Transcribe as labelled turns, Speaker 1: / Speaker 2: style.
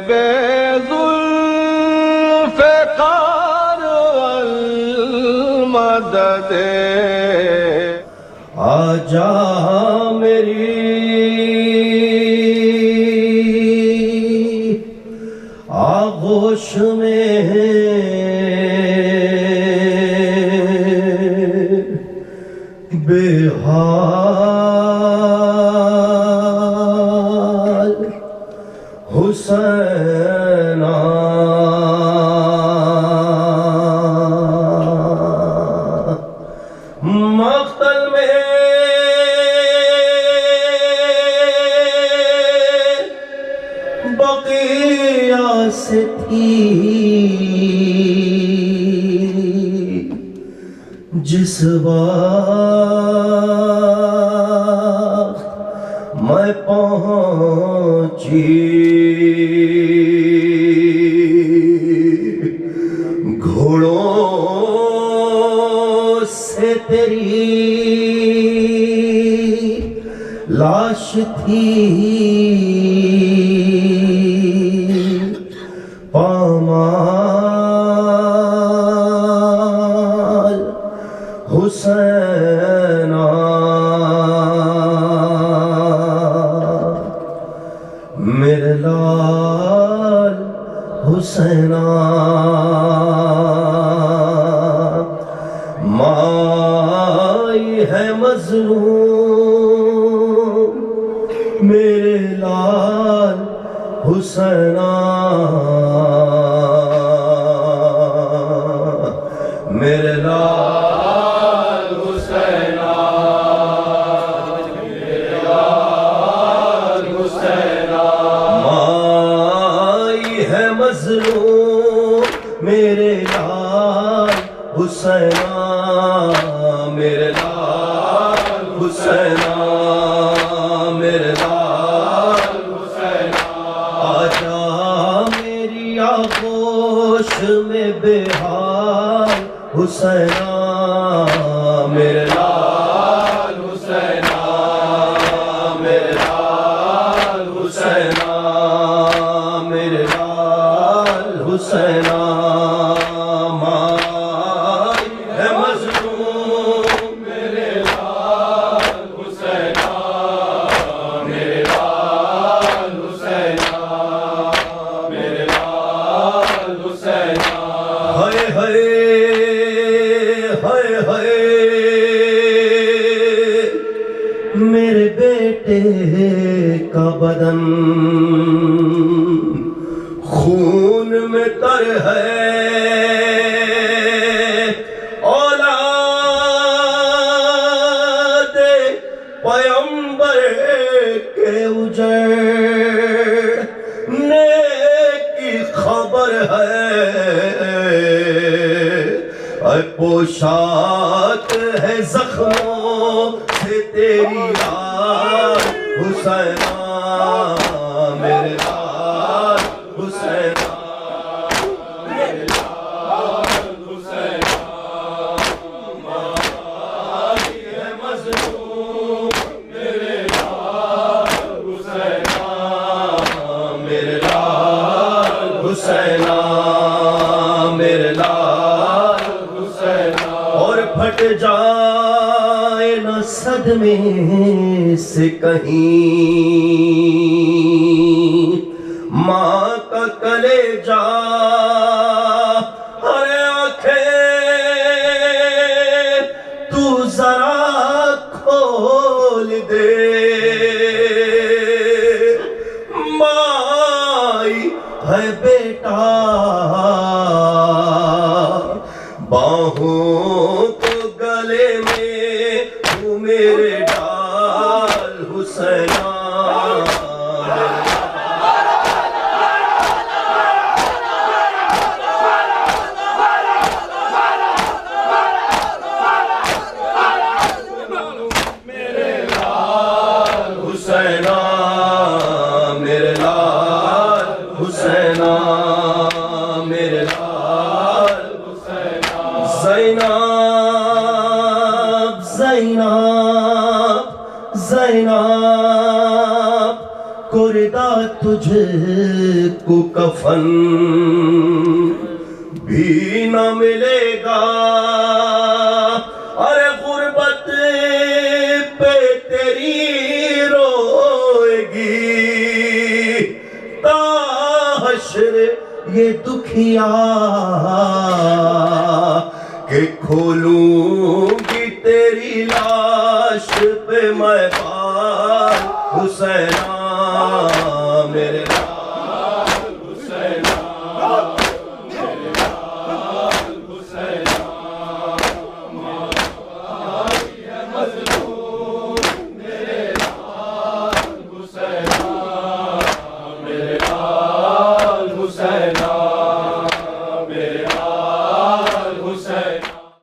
Speaker 1: बेजुल्फ़िकार वल मदद
Speaker 2: आजा मेरी आगोश में बेहाल हुसैना मक़तल में बक़िया से थी जिस वक्त मैं पहुंची घोड़ों से तेरी लाश थी पामाल हुसैना मेरे लाल हुसैना माई है मज़लूम मेरे लाल हुसैना मेरे लाल हुसैना मेरे लाल हुसैना माई है मज़लूम मेरे लाल हुसैना मेरे लाल हुसैना मेरे लाल हुसैना आजा मेरी आगोश में बेहाल हुसैना मेरे लाल हुसैना मेरे लाल हुसैना मेरे लाल हुसैना माई है मज़लूम मेरे लाल हुसैना मेरे लाल हुसैना मेरे लाल हुसैना हाय हाय हाय हाय मेरे बेटे का बदन खून में तर है औलाद पैगंबर के उजड़ने की खबर है पोशाक है जख्मों से तेरी लाल हुसैना मेरे लाल हुसैना मेरे लाल हुसैना माई है मज़लूम मेरे लाल हुसैना मेरे लाल हुसैना मेरे लाल हुसैना और फट जाए न सदमे से कहीं माँ का कलेजा अरे आंखें तू जरा खोल दे माई है बेटा बाहों को गले में तू मेरे डाल हुसैना मेरे लाल हुसैना मेरे लाल हुसैना मेरे लाल हुसैना ज़ैना तुझे को कफन भी न मिलेगा। अरे गुर्बत पे तेरी रोएगी ताहशर ये दुखिया के खोलूंगी तेरी लाश पे मैं बार हुसैना मेरे लाल।